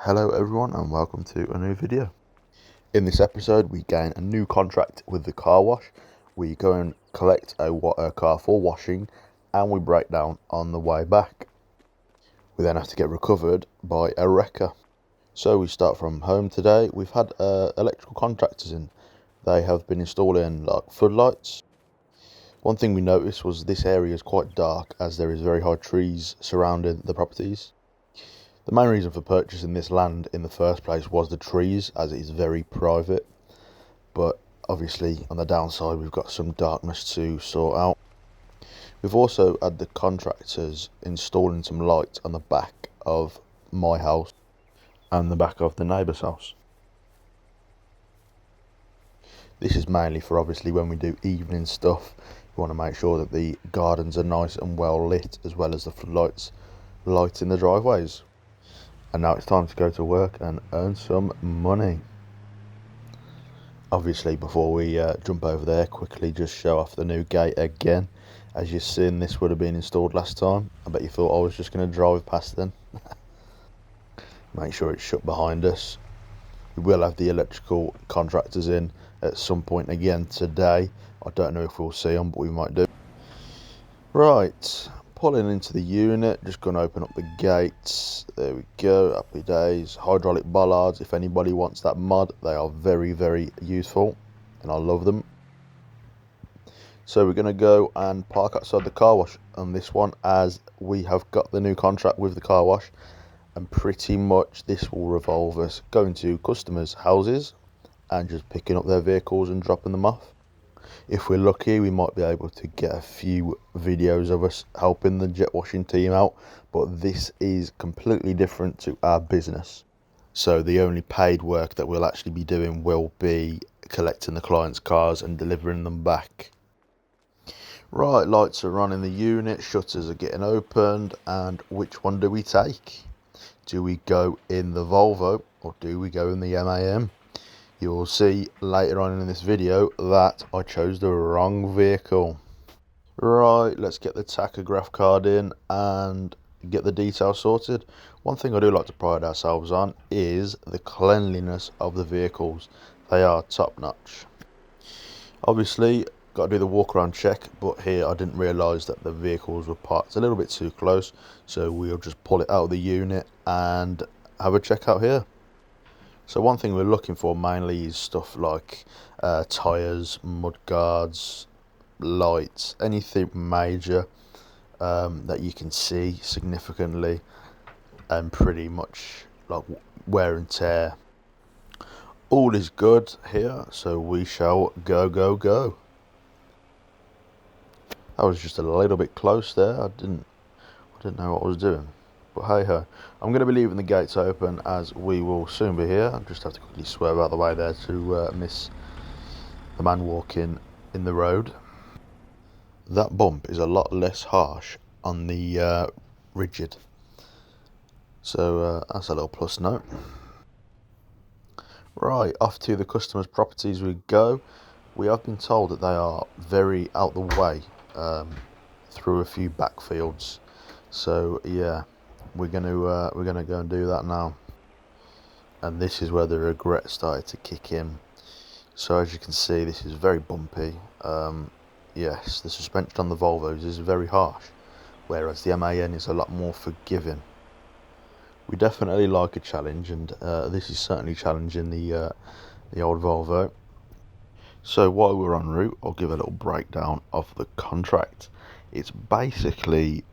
Hello everyone and welcome to a new video. In this episode we gain a new contract with the car wash. We go and collect a car for washing and we break down on the way back. We then have to get recovered by a wrecker. So we start from home today. We've had electrical contractors in. They have been installing floodlights. One thing we noticed was this area is quite dark as there is very high trees surrounding the properties. The main reason for purchasing this land in the first place was the trees, as it is very private. But obviously on the downside we've got some darkness to sort out. We've also had the contractors installing some lights on the back of my house and the back of the neighbour's house. This is mainly for obviously when we do evening stuff. We want to make sure that the gardens are nice and well lit, as well as the floodlights lighting the driveways. And now it's time to go to work and earn some money. Obviously, before we jump over there, quickly just show off the new gate again. As you've seen, this would have been installed last time. I bet you thought I was just going to drive past then. Make sure it's shut behind us. We will have the electrical contractors in at some point again today. I don't know if we'll see them, but we might do. Right. Pulling into the unit, just going to open up the gates. There we go, happy days. Hydraulic bollards, if anybody wants that mod, they are very, very useful and I love them. So we're going to go and park outside the car wash on this one, as we have got the new contract with the car wash, and pretty much this will revolve us going to customers' houses and just picking up their vehicles and dropping them off. If we're lucky, we might be able to get a few videos of us helping the jet washing team out, but this is completely different to our business. So the only paid work that we'll actually be doing will be collecting the clients' cars and delivering them back. Right, lights are on in the unit, shutters are getting opened, and which one do we take? Do we go in the Volvo or do we go in the MAN? You'll see later on in this video that I chose the wrong vehicle. Right, let's get the tachograph card in and get the details sorted. One thing I do like to pride ourselves on is the cleanliness of the vehicles. They are top notch. Obviously, got to do the walk around check, but here I didn't realise that the vehicles were parked a little bit too close, so we'll just pull it out of the unit and have a check out here. So one thing we're looking for mainly is stuff like tyres, mud guards, lights, anything major that you can see significantly, and pretty much like wear and tear. All is good here, so we shall go. That was just a little bit close there. I didn't know what I was doing. But hey ho, I'm going to be leaving the gates open as we will soon be here. I just have to quickly swerve out of the way there to miss the man walking in the road. That bump is a lot less harsh on the rigid, so that's a little plus note. Right, off to the customer's properties we go. We have been told that they are very out the way, through a few backfields. So yeah, we're gonna go and do that now. And this is where the regret started to kick in. So as you can see, this is very bumpy. Yes, the suspension on the Volvos is very harsh, whereas the MAN is a lot more forgiving. We definitely like a challenge, and this is certainly challenging the old Volvo. So while we're en route, I'll give a little breakdown of the contract. It's basically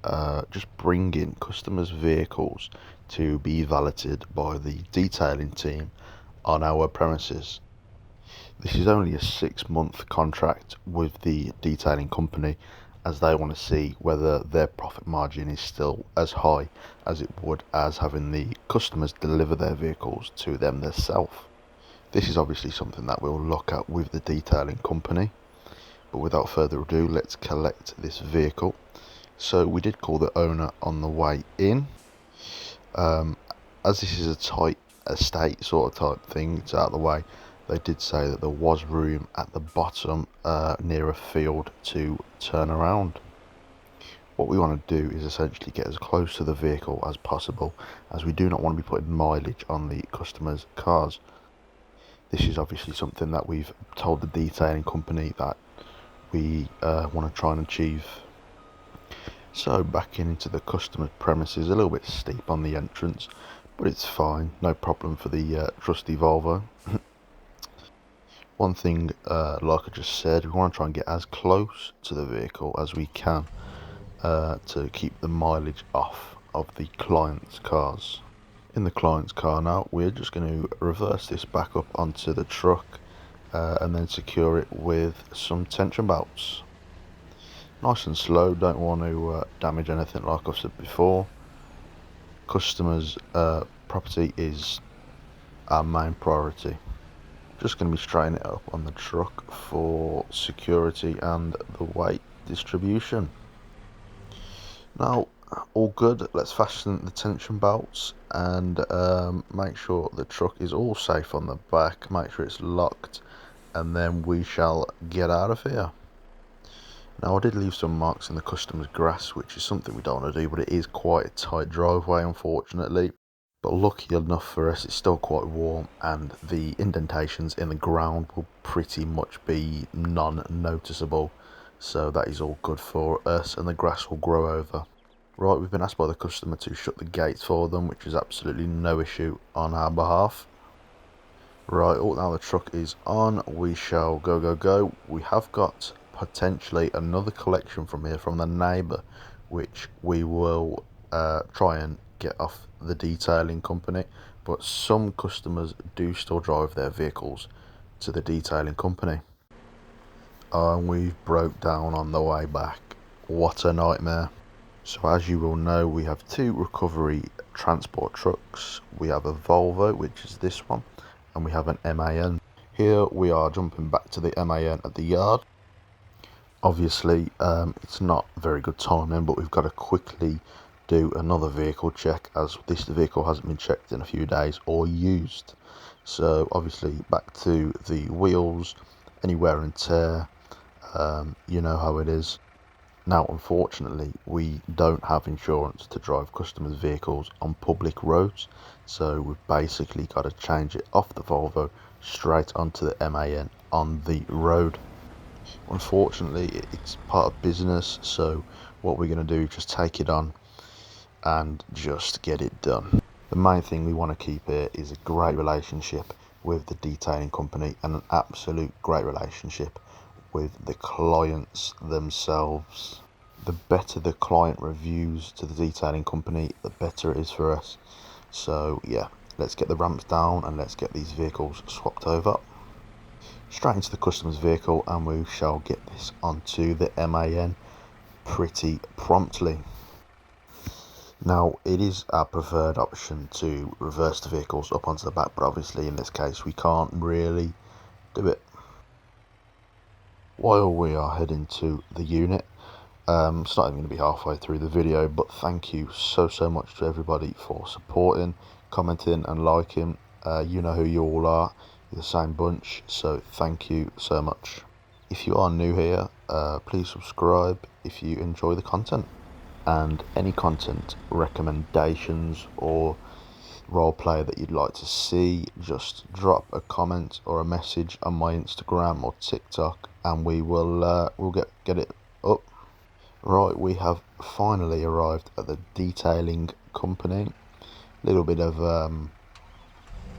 just bringing customers' vehicles to be valeted by the detailing team on our premises. This is only a 6-month contract with the detailing company, as they want to see whether their profit margin is still as high as it would as having the customers deliver their vehicles to them themselves. This is obviously something that we'll look at with the detailing company. But without further ado, let's collect this vehicle. So we did call the owner on the way in. As this is a tight estate sort of type thing, it's out of the way. They did say that there was room at the bottom near a field to turn around. What we want to do is essentially get as close to the vehicle as possible, as we do not want to be putting mileage on the customers' cars. This is obviously something that we've told the detailing company that we want to try and achieve. So backing into the customer premises, a little bit steep on the entrance, but it's fine, no problem for the trusty Volvo. One thing, like I just said, we want to try and get as close to the vehicle as we can to keep the mileage off of the client's cars. In the client's car now, we're just going to reverse this back up onto the truck and then secure it with some tension belts. Nice and slow, don't want to damage anything like I've said before. Customers' property is our main priority. Just going to be straightening it up on the truck for security and the weight distribution. Now, all good, let's fasten the tension belts and make sure the truck is all safe on the back, make sure it's locked, and then we shall get out of here. Now, I did leave some marks in the customer's grass, which is something we don't want to do, but it is quite a tight driveway, unfortunately. But lucky enough for us, it's still quite warm, and the indentations in the ground will pretty much be non-noticeable. So that is all good for us, and the grass will grow over. Right, we've been asked by the customer to shut the gates for them, which is absolutely no issue on our behalf. Right, now the truck is on, we shall go. We have got potentially another collection from here from the neighbour, which we will try and get off the detailing company, but some customers do still drive their vehicles to the detailing company. And we've broke down on the way back. What a nightmare. So as you will know, we have two recovery transport trucks. We have a Volvo, which is this one, and we have an MAN. Here we are jumping back to the MAN at the yard. Obviously, it's not very good timing, but we've got to quickly do another vehicle check, as this vehicle hasn't been checked in a few days or used. So obviously back to the wheels, any wear and tear, you know how it is. Now, unfortunately, we don't have insurance to drive customers' vehicles on public roads, so we've basically got to change it off the Volvo straight onto the MAN on the road. Unfortunately, it's part of business, so what we're going to do is just take it on and just get it done. The main thing we want to keep here is a great relationship with the detailing company and an absolute great relationship with the clients themselves. The better the client reviews to the detailing company, the better it is for us. So yeah, let's get the ramps down and let's get these vehicles swapped over. Straight into the customer's vehicle, and we shall get this onto the MAN pretty promptly. Now, it is our preferred option to reverse the vehicles up onto the back, but obviously in this case we can't really do it. While we are heading to the unit, it's not even going to be halfway through the video, but thank you so much to everybody for supporting, commenting and liking. You know who you all are, you're the same bunch, so thank you so much. If you are new here, please subscribe if you enjoy the content, and any content recommendations or roleplay that you'd like to see, just drop a comment or a message on my Instagram or TikTok, and we will we'll get it up. Right, we have finally arrived at the detailing company. A little bit of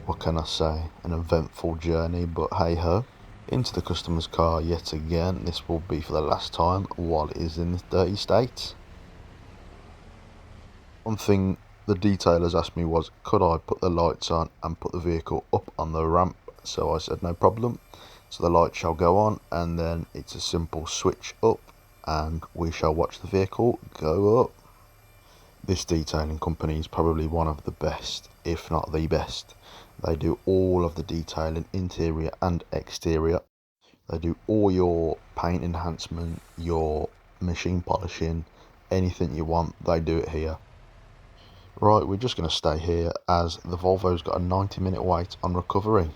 what can I say, an eventful journey, but hey ho. Into the customer's car yet again. This will be for the last time while it is in this dirty state. One thing the detailers asked me was, could I put the lights on and put the vehicle up on the ramp? So I said no problem. So the light shall go on, and then it's a simple switch up and we shall watch the vehicle go up. This detailing company is probably one of the best, if not the best. They do all of the detailing, interior and exterior. They do all your paint enhancement, your machine polishing, anything you want, they do it here. Right, we're just going to stay here as the Volvo's got a 90-minute wait on recovery.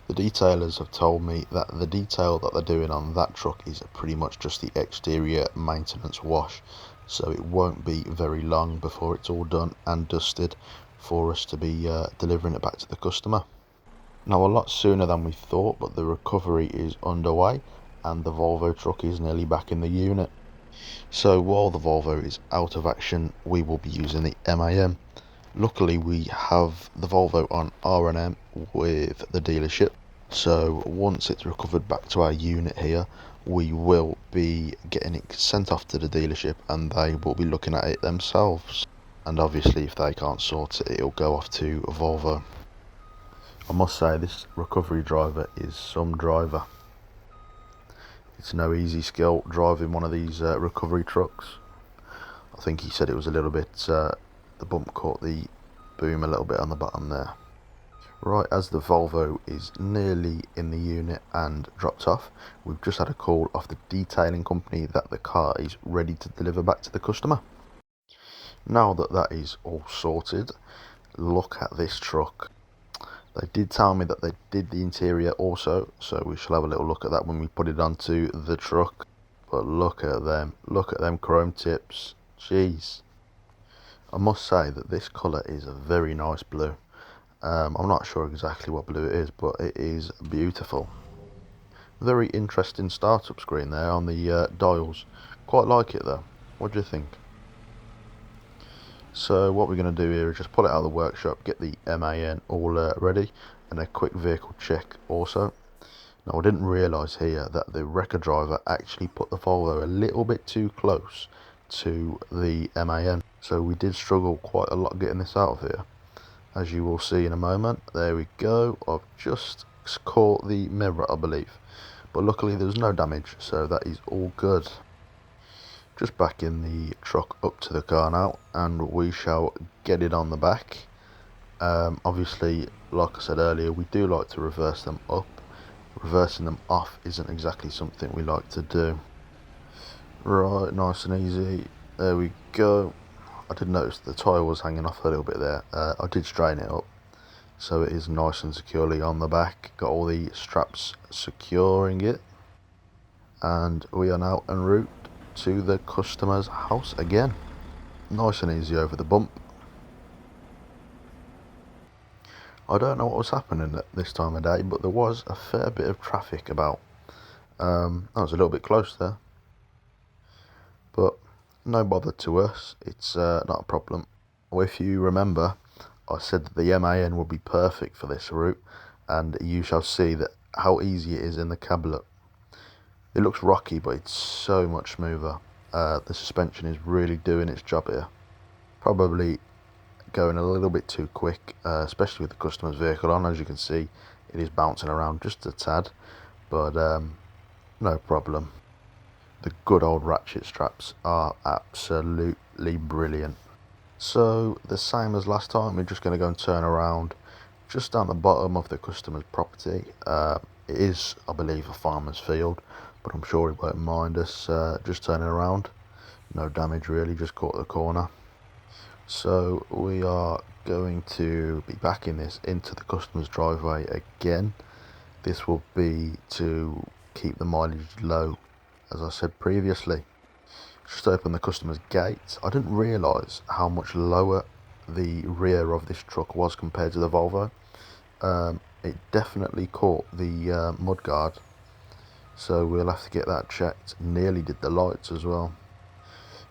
The detailers have told me that the detail that they're doing on that truck is pretty much just the exterior maintenance wash. so it won't be very long before it's all done and dusted for us to be delivering it back to the customer. Now, a lot sooner than we thought, but the recovery is underway and the Volvo truck is nearly back in the unit. So while the Volvo is out of action, we will be using the MAN. Luckily, we have the Volvo on R&M with the dealership, so once it's recovered back to our unit here, we will be getting it sent off to the dealership and they will be looking at it themselves. And obviously, if they can't sort it, it'll go off to Volvo. I must say, this recovery driver is some driver. It's no easy skill driving one of these recovery trucks. I think he said it was a little bit, the bump caught the boom a little bit on the bottom there. Right, as the Volvo is nearly in the unit and dropped off, we've just had a call off the detailing company that the car is ready to deliver back to the customer. Now that that is all sorted, look at this truck. They did tell me that they did the interior also, so we shall have a little look at that when we put it onto the truck. But look at them chrome tips. Jeez. I must say that this colour is a very nice blue. I'm not sure exactly what blue it is, but it is beautiful. Very interesting startup screen there on the dials. Quite like it though. What do you think? So what we're going to do here is just pull it out of the workshop, get the MAN all ready, and a quick vehicle check also. Now, I didn't realise here that the wrecker driver actually put the Volvo a little bit too close to the MAN, so we did struggle quite a lot getting this out of here, as you will see in a moment. There we go. I've just caught the mirror, I believe, but luckily there was no damage, so that is all good. Just back in the truck up to the car now, and we shall get it on the back. Obviously, like I said earlier, we do like to reverse them up. Reversing them off isn't exactly something we like to do. Right, nice and easy. There we go. I did notice the tyre was hanging off a little bit there. I did straighten it up, so it is nice and securely on the back. Got all the straps securing it, and we are now en route to the customer's house again. Nice and easy over the bump. I don't know what was happening at this time of day, but there was a fair bit of traffic about. I was a little bit close there, but no bother to us. It's not a problem. If you remember, I said that the MAN would be perfect for this route, and you shall see that how easy it is in the cab look. It looks rocky, but it's so much smoother. The suspension is really doing its job here. Probably going a little bit too quick, especially with the customer's vehicle on. As you can see, it is bouncing around just a tad, but no problem. The good old ratchet straps are absolutely brilliant. So the same as last time, we're just going to go and turn around just down the bottom of the customer's property. It is, I believe, a farmer's field, but I'm sure he won't mind us just turning around. No damage really, just caught the corner. So we are going to be backing this into the customer's driveway again. This will be to keep the mileage low, as I said previously. Just open the customer's gate. I didn't realise how much lower the rear of this truck was compared to the Volvo. It definitely caught the mudguard, so we'll have to get that checked. Nearly did the lights as well,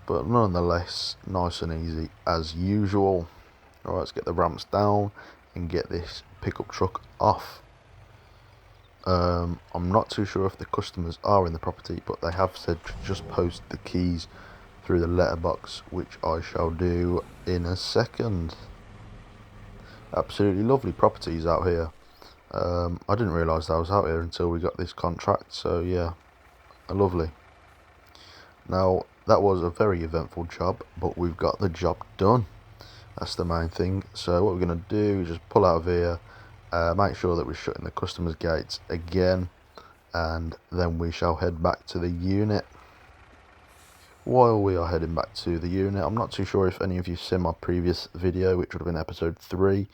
but nonetheless nice and easy as usual. Alright, let's get the ramps down and get this pickup truck off. I'm not too sure if the customers are in the property, but they have said to just post the keys through the letterbox, which I shall do in a second. Absolutely lovely properties out here. I didn't realise I was out here until we got this contract, so yeah, lovely. Now, that was a very eventful job, but we've got the job done. That's the main thing. So what we're going to do is just pull out of here, make sure that we're shutting the customer's gates again, and then we shall head back to the unit. While we are heading back to the unit, I'm not too sure if any of you seen my previous video, which would have been episode 3.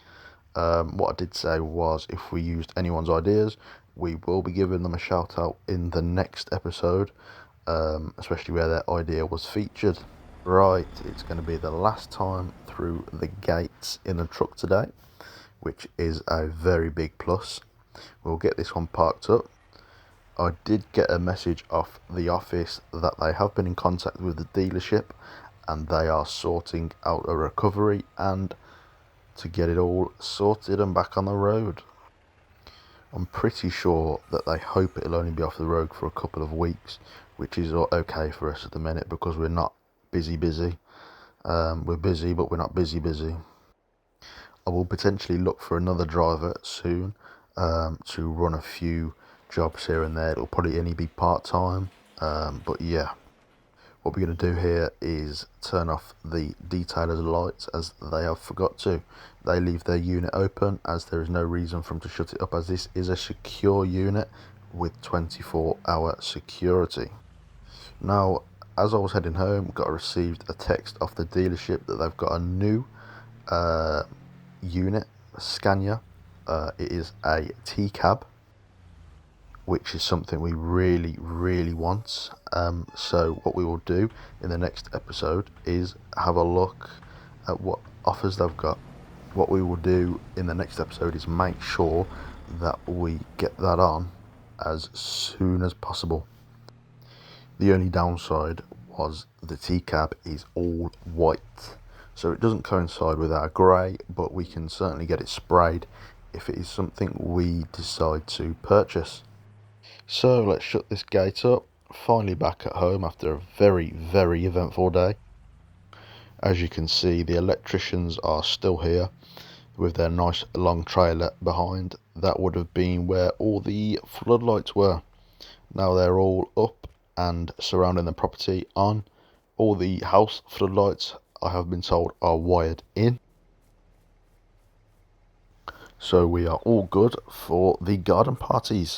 What I did say was, if we used anyone's ideas, we will be giving them a shout out in the next episode, especially where their idea was featured. Right, it's going to be the last time through the gates in the truck today, which is a very big plus. We'll get this one parked up. I did get a message off the office that they have been in contact with the dealership and they are sorting out a recovery and to get it all sorted and back on the road. I'm pretty sure that they hope it'll only be off the road for a couple of weeks, which is okay for us at the minute because we're not busy. We're busy, but we're not busy. I will potentially look for another driver soon to run a few jobs here and there. It'll probably only be part-time, but yeah. What we're going to do here is turn off the detailer's lights as they have forgot to. They leave their unit open as there is no reason for them to shut it up, as this is a secure unit with 24-hour security. Now, as I was heading home, received a text off the dealership that they've got a new unit, a Scania. It is a T-cab, which is something we really want. So what we will do in the next episode is have a look at what offers they've got. What we will do in the next episode is make sure that we get that on as soon as possible. The only downside was the T-cab is all white, so it doesn't coincide with our grey, but we can certainly get it sprayed if it is something we decide to purchase. So let's shut this gate up. Finally back at home after a very eventful day. As you can see, the electricians are still here with their nice long trailer behind. That would have been where all the floodlights were. Now they're all up and surrounding the property on. All the house floodlights, I have been told, are wired in. So we are all good for the garden parties.